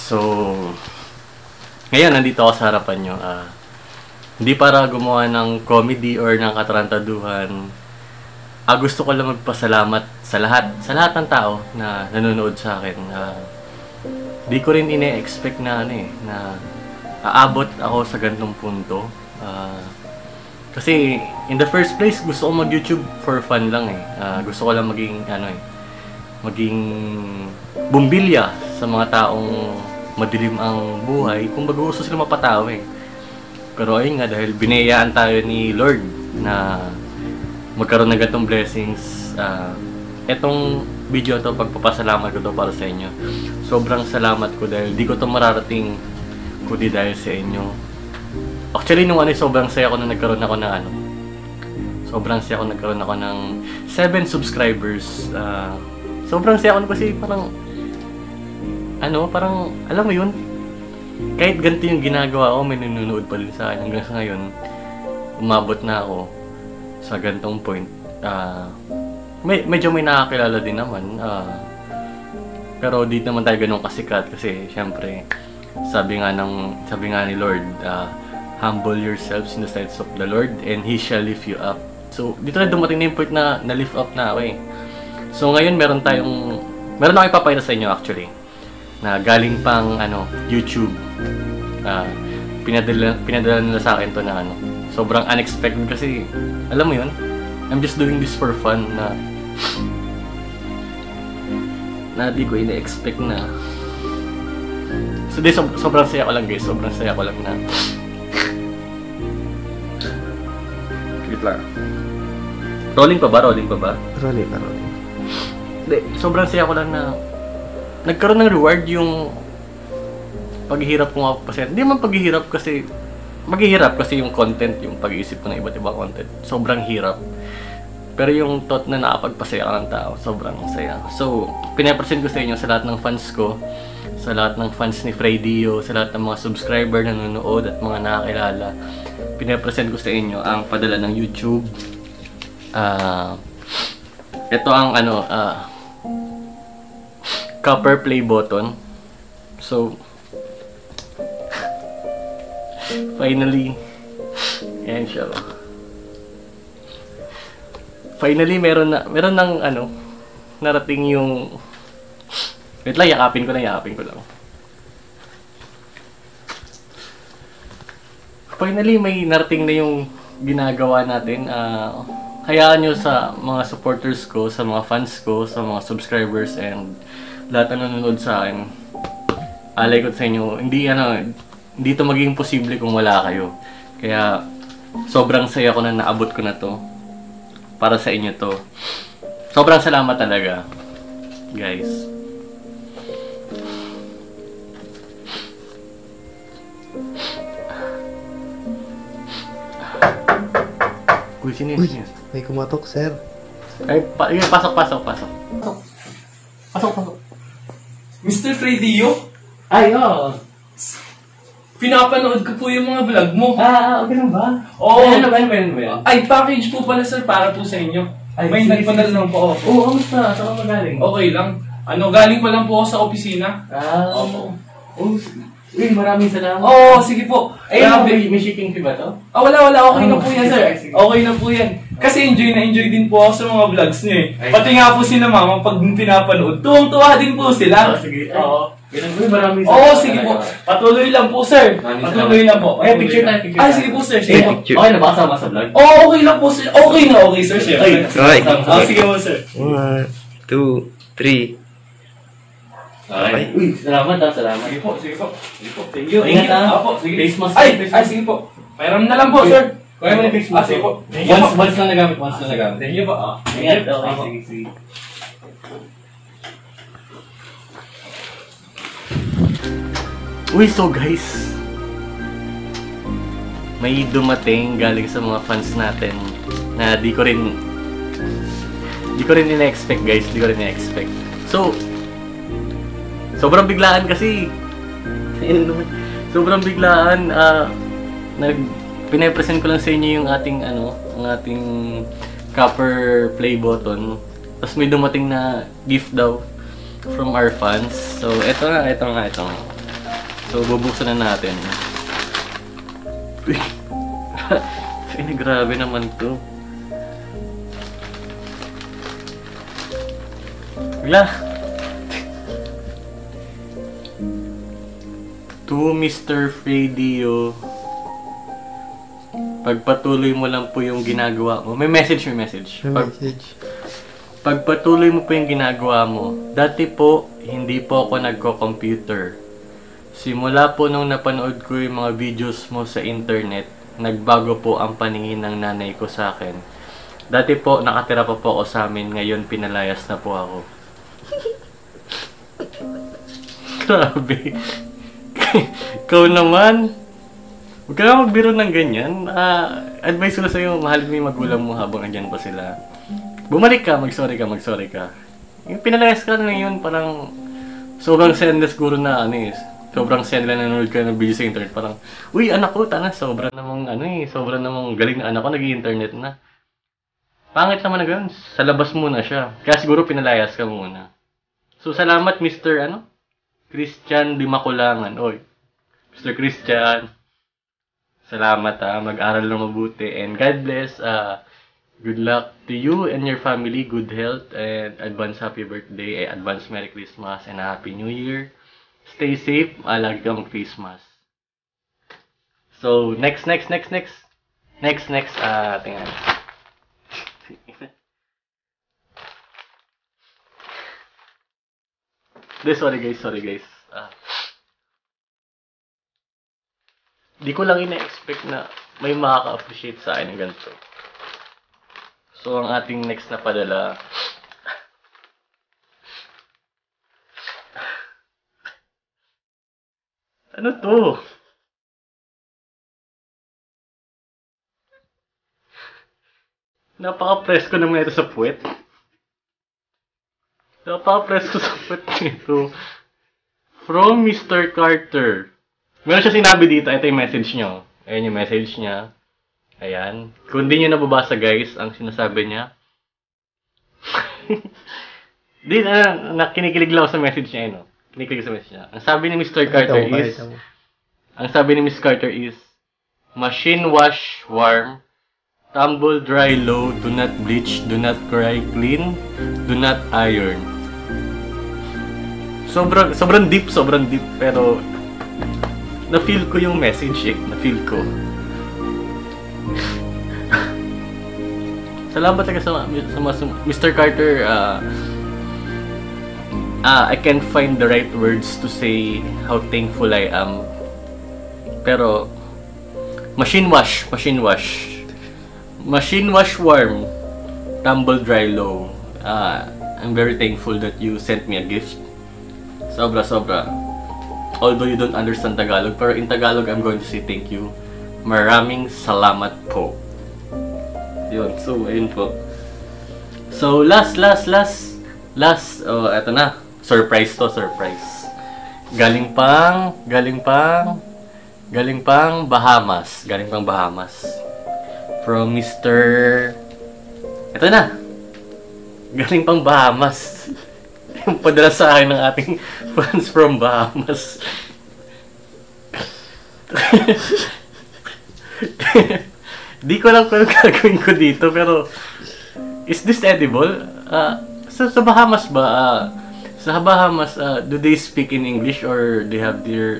So, ngayon nandito ako sa harapan nyo. Hindi para gumawa ng comedy or ng katarantaduhan. Gusto ko lang magpasalamat sa lahat ng tao na nanonood sa akin. Di ko rin ine-expect na na aabot ako sa ganitong punto. Kasi in the first place, gusto ko mag-YouTube for fun lang eh. Gusto ko lang maging maging bumbilya sa mga taong madilim ang buhay. Kung bago gusto sila mapatawa eh. Pero ayun nga, dahil binayaan tayo ni Lord na magkaroon ng ganitong blessings, etong video to, pagpapasalamat ko to para sa inyo. Sobrang salamat ko dahil di ko to mararating kundi dahil sa inyo. Actually, nung sobrang saya ko na nagkaroon ako ng sobrang saya ko nagkaroon ako ng 7 subscribers. Sobrang saya ko na kasi parang parang alam mo yun, kahit ganito yung ginagawa ko, may nanonood pa din sa akin hanggang sa ngayon. Umabot na ako sa ganitong point. Medyo may nakakilala din naman. Pero di naman tayo ganun kasikat kasi syempre sabi nga ni Lord, humble yourselves in the sight of the Lord and He shall lift you up. So dito na dumating na yung point na lift up na ako eh. So ngayon meron akong ipapakita sa inyo actually na galing pang YouTube. Pinadala nila sa akin to na sobrang unexpected kasi alam mo yun, I'm just doing this for fun na di ko ina-expect na. So sobrang saya ko lang guys, sobrang saya ko lang na wait lang. Rolling pa ba? Rolling. Hindi, sobrang saya ko lang na nagkaroon ng reward yung paghihirap ko nga kasi hindi man paghihirap kasi maghihirap kasi yung content, yung pag-iisip ko ng iba't ibang content. Sobrang hirap. Pero yung thought na nakapagpasaya ka ng tao, sobrang saya. So, pinapresent ko sa inyo sa lahat ng fans ko, sa lahat ng fans ni Fredio, sa lahat ng mga subscriber na nanonood at mga nakakilala. Pinapresent ko sa inyo ang padala ng YouTube. Ito ang copper play button. So, finally, ayan siya. Finally, meron ng narating yung wait lang, yakapin ko lang. Finally, may narating na yung ginagawa natin. Hayaan nyo sa mga supporters ko, sa mga fans ko, sa mga subscribers, and lahat na nanonood sa akin. Alay ko sa inyo, hindi ito magiging posible kung wala kayo. Kaya, sobrang saya ko na naabot ko na to. Para sa inyo to. Sobrang salamat talaga, guys. Uy, sino yun? May kumatok, sir. Ay, pasok. Mr. Fredio? Ay, oo. Pinapanood ko po yung mga vlog mo. Okay lang ba? Oo. Ano ba yan? Ay, package po pala sir, para po sa inyo. Ay, may nagpadala lang po ako. Oo, kamusta? Saan ka magaling? Okay lang. Galing pa lang po ako sa opisina. Opo. Uy, maraming salamat. Oo, sige po. May shipping fee ba to? Wala. Okay na po yan, sir. Sige. Okay na po yan. Kasi enjoy din po ako sa mga vlogs niyo eh. Pati nga po sila mama, pag pinapanood, tuwang-tuwa din po sila. Sige. Oo. Uy, maraming salamat. Oo, sige po. Patuloy lang po, sir. Patuloy lang po. Ay, picture tayo. Sige po, sir. Sige po. Okay na ba kasama sa vlog? Oo, okay lang po, sir. Okay na, sir. Okay. Sige po, sir. 1, 2, 3. Okay. Uy, salamat. Sige po. Thank you. Ingat ha. Opo, sige. Face mask. Ay, sige po. Mayroon na lang po, sir. Kaya mo na face mask. Sige po. Once lang nagamit. Thank you po. Ingat. Okay, sige. Uy, so guys, may dumating galing sa mga fans natin na di ko rin ina-expect guys, So, sobrang biglaan kasi. Sobrang biglaan. Pinapresent ko lang sa inyo yung ating copper play button. Tapos may dumating na gift daw from our fans. So, eto nga. So, bubuksan na natin. Uy, grabe naman to. Wala. To Mr. Fredio, pagpatuloy mo lang po yung ginagawa mo. May message. May message. Pagpatuloy mo po yung ginagawa mo. Dati po, hindi po ako nagko-computer. Simula po nung napanood ko yung mga videos mo sa internet, nagbago po ang paningin ng nanay ko sa akin. Dati po, nakatira pa po ako sa amin. Ngayon, pinalayas na po ako. Grabe. Ikaw naman. Huwag ka na magbiro ng ganyan. Advice ko na sa'yo, mahalin mo yung magulang mo habang andyan pa sila. Bumalik ka, mag-sorry ka. Yung pinalayas ka na yun, parang sobrang senseless guro na sobrang senseless na nanonood ka ng video sa internet. Parang, uy, anak ko, sobrang namang galing na anak ko, nag-i-internet na. Pangit naman na gano'n. Sa labas muna siya. Kaya siguro pinalayas ka muna. So, salamat, Mr. Christian Di Makulangan. Oy, Mr. Christian. Salamat, mag-aral na mabuti. And God bless. Good luck to you and your family. Good health. And advance happy birthday. Advance Merry Christmas and a Happy New Year. Stay safe. Lagi ka mag-Christmas. So, next. Tingnan. Sorry guys. Di ko lang ina-expect na may makaka-appreciate sa akin ng ganito. So, ang ating next na padala. Ano to? Napaka-presko naman ito sa puwet. Napaka-presko sa puwet nito. From Mr. Carter. Meron siya sinabi dito. Ito yung message nyo. Ayan yung message niya. Ayan. Kung di nyo nababasa guys, ang sinasabi niya. Kinikilig lang ako sa message niya. Kinikilig sa message niya. Ang sabi ni Mr. Carter is, machine wash warm, tumble dry low, do not bleach, do not dry clean, do not iron. Sobrang deep, pero na-feel ko yung message na-feel ko. Salamat talaga sa Mr. Carter. I can't find the right words to say how thankful I am. Pero machine wash warm, tumble dry low. I'm very thankful that you sent me a gift. Sobra. Although you don't understand Tagalog, pero in Tagalog, I'm going to say thank you. Maraming salamat po. Yun, so, ayun po. So, last. Eto na. Surprise. Galing pang Bahamas. From Mr. Eto na. Galing pang Bahamas. Yung padala sa akin ng ating fans from Bahamas. Di ko lang kung gagawin ko dito, pero is this edible? Sa Bahamas ba? Sa Bahamas, do they speak in English or they have their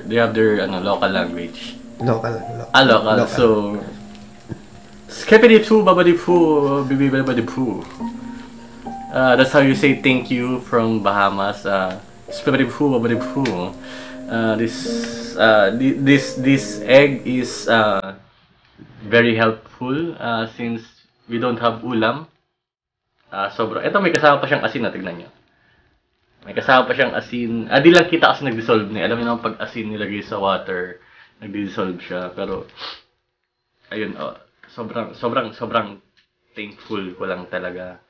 local language? Local. So skepidi-poo, babadi-poo, bibi-babadi-poo. That's how you say thank you from Bahamas. Skepidi-poo, babadi-poo. This egg is very helpful since we don't have ulam. Sobra. Ito may kasama pa siyang asin na, tignan nyo. May kasama pa siyang asin. Di lang kita kasi nag-dissolve na. Alam niyo naman pag asin nilagay sa water, nag-dissolve siya. Pero, ayun, sobrang thankful ko lang talaga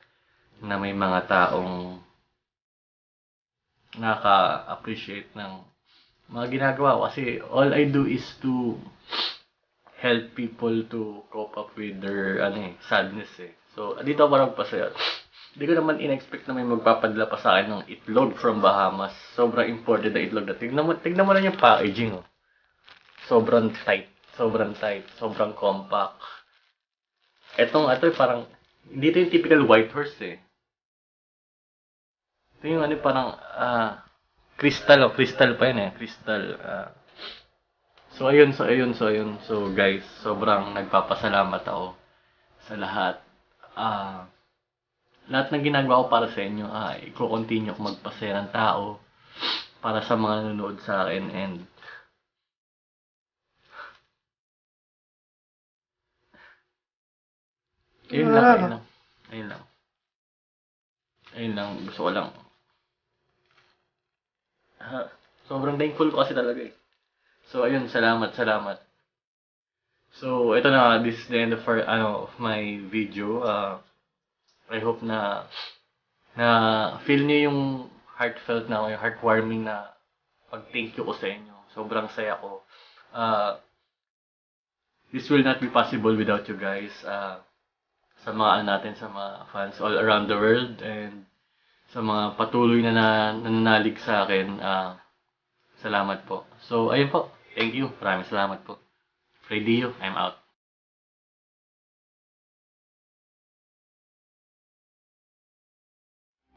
na may mga taong nakaka-appreciate ng mga ginagawa ko. Kasi all I do is to help people to cope up with their sadness. So, dito ako parang pasaya. Hindi ko naman in-expect na may magpapadala pa sa akin ng itlog from Bahamas. Sobrang imported na itlog na. Tignan mo lang yung packaging, oh. Sobrang tight. Sobrang tight. Sobrang compact. Ito parang, hindi ito yung typical white horse, eh. Ito yung parang, crystal, crystal pa yun, eh. Crystal. So, ayun. So, guys, sobrang nagpapasalamat ako sa lahat. Lahat ng ginagawa ko para sa inyo, i-continue ko magpasaya ng tao para sa mga nanonood sa akin, and ayun lang, gusto ko lang. Sobrang thankful ko kasi talaga, eh. So, ayun, salamat. So, ito na, this is the end of my video. I hope na feel niyo yung heartfelt na, yung heartwarming na pag-thank you ko sa inyo. Sobrang saya ko. This will not be possible without you guys. Sa mga natin, sa mga fans all around the world, and sa mga patuloy na nananalig sa akin. Salamat po. So, ayun po. Thank you. Maraming salamat po. Freddy, I'm out.